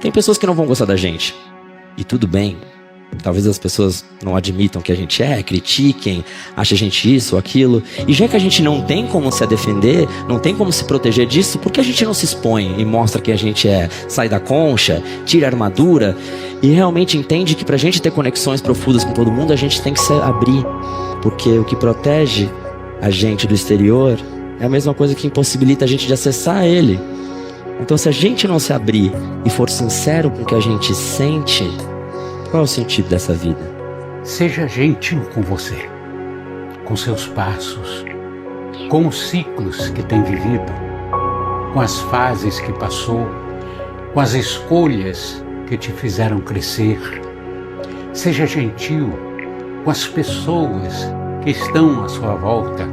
Tem pessoas que não vão gostar da gente. E tudo bem. Talvez as pessoas não admitam que a gente critiquem, achem a gente isso ou aquilo. E já que a gente não tem como se defender, não tem como se proteger disso, por que a gente não se expõe e mostra quem a gente é? Sai da concha, tira a armadura e realmente entende que pra gente ter conexões profundas com todo mundo, a gente tem que se abrir. Porque o que protege a gente do exterior é a mesma coisa que impossibilita a gente de acessar ele. Então, se a gente não se abrir e for sincero com o que a gente sente, qual é o sentido dessa vida? Seja gentil com você, com seus passos, com os ciclos que tem vivido, com as fases que passou, com as escolhas que te fizeram crescer. Seja gentil com as pessoas que estão à sua volta.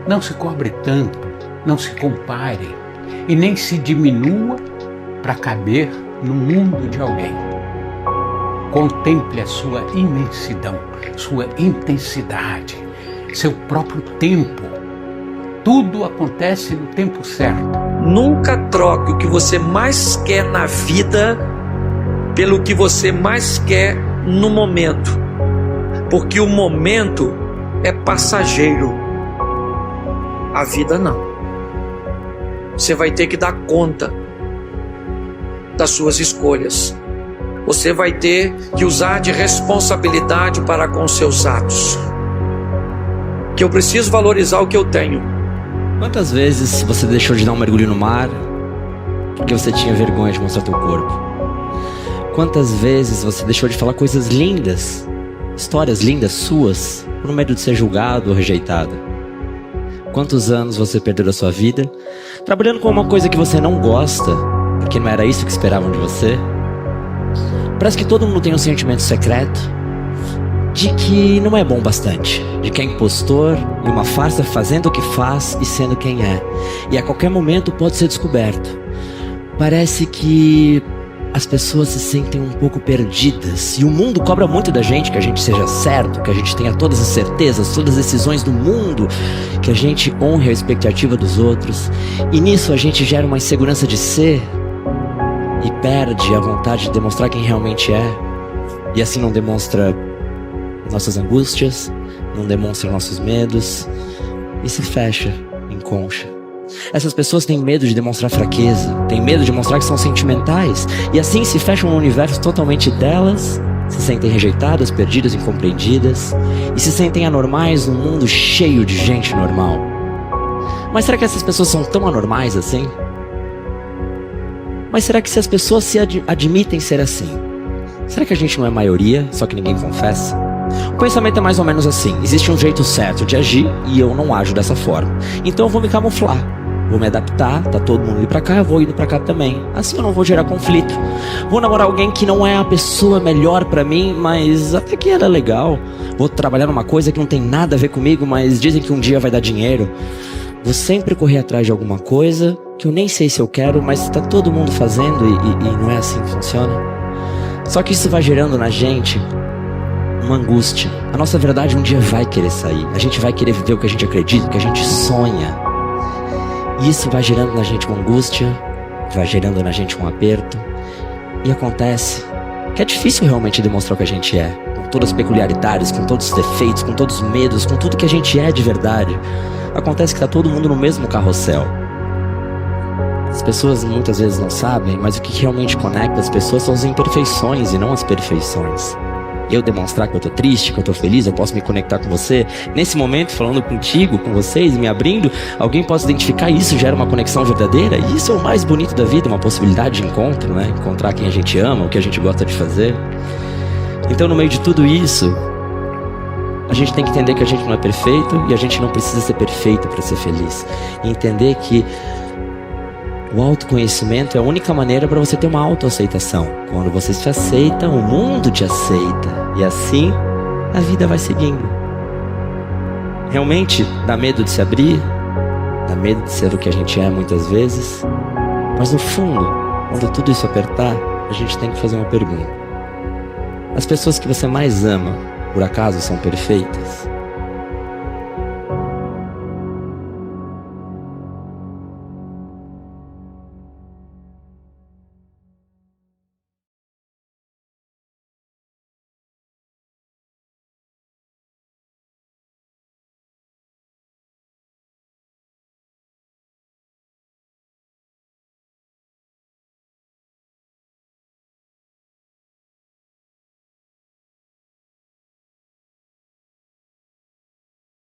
Não se cobre tanto, não se compare e nem se diminua para caber no mundo de alguém. Contemple a sua imensidão, sua intensidade, seu próprio tempo. Tudo acontece no tempo certo. Nunca troque o que você mais quer na vida pelo que você mais quer no momento. Porque o momento é passageiro. A vida não. Você vai ter que dar conta das suas escolhas. Você vai ter que usar de responsabilidade para com seus atos. Que eu preciso valorizar o que eu tenho. Quantas vezes você deixou de dar um mergulho no mar porque você tinha vergonha de mostrar teu corpo? Quantas vezes você deixou de falar coisas lindas, histórias lindas suas, por medo de ser julgado ou rejeitado? Quantos anos você perdeu da sua vida trabalhando com uma coisa que você não gosta, porque não era isso que esperavam de você? Parece que todo mundo tem um sentimento secreto de que não é bom bastante, de que é impostor e uma farsa fazendo o que faz e sendo quem é, e a qualquer momento pode ser descoberto. Parece que as pessoas se sentem um pouco perdidas e o mundo cobra muito da gente, que a gente seja certo, que a gente tenha todas as certezas, todas as decisões do mundo, que a gente honre a expectativa dos outros, e nisso a gente gera uma insegurança de ser e perde a vontade de demonstrar quem realmente é, e assim não demonstra nossas angústias, não demonstra nossos medos e se fecha em concha. Essas pessoas têm medo de demonstrar fraqueza, têm medo de mostrar que são sentimentais, e assim se fecham no universo totalmente delas, se sentem rejeitadas, perdidas, incompreendidas, e se sentem anormais num mundo cheio de gente normal. Mas será que essas pessoas são tão anormais assim? Mas será que se as pessoas se admitem ser assim, será que a gente não é maioria, só que ninguém confessa? O pensamento é mais ou menos assim: existe um jeito certo de agir e eu não ajo dessa forma, então eu vou me camuflar, vou me adaptar, tá todo mundo indo pra cá, eu vou indo pra cá também, assim eu não vou gerar conflito. Vou namorar alguém que não é a pessoa melhor pra mim, mas até que era legal. Vou trabalhar numa coisa que não tem nada a ver comigo, mas dizem que um dia vai dar dinheiro. Vou sempre correr atrás de alguma coisa que eu nem sei se eu quero, mas tá todo mundo fazendo e não é assim que funciona. Só que isso vai gerando na gente uma angústia. A nossa verdade um dia vai querer sair. A gente vai querer viver o que a gente acredita, o que a gente sonha. E isso vai gerando na gente uma angústia, vai gerando na gente um aperto. E acontece que é difícil realmente demonstrar o que a gente é, com todas as peculiaridades, com todos os defeitos, com todos os medos, com tudo que a gente é de verdade. Acontece que tá todo mundo no mesmo carrossel. As pessoas muitas vezes não sabem, mas o que realmente conecta as pessoas são as imperfeições e não as perfeições. Eu demonstrar que eu tô triste, que eu tô feliz, eu posso me conectar com você nesse momento, falando contigo, com vocês, e me abrindo. Alguém pode identificar isso, gera uma conexão verdadeira, e isso é o mais bonito da vida, uma possibilidade de encontro, né? Encontrar quem a gente ama, o que a gente gosta de fazer. Então, no meio de tudo isso, a gente tem que entender que a gente não é perfeito e a gente não precisa ser perfeito para ser feliz. E entender que o autoconhecimento é a única maneira para você ter uma autoaceitação. Quando você se aceita, o mundo te aceita. E assim, a vida vai seguindo. Realmente, dá medo de se abrir, dá medo de ser o que a gente é muitas vezes. Mas no fundo, quando tudo isso apertar, a gente tem que fazer uma pergunta. As pessoas que você mais ama, por acaso, são perfeitas?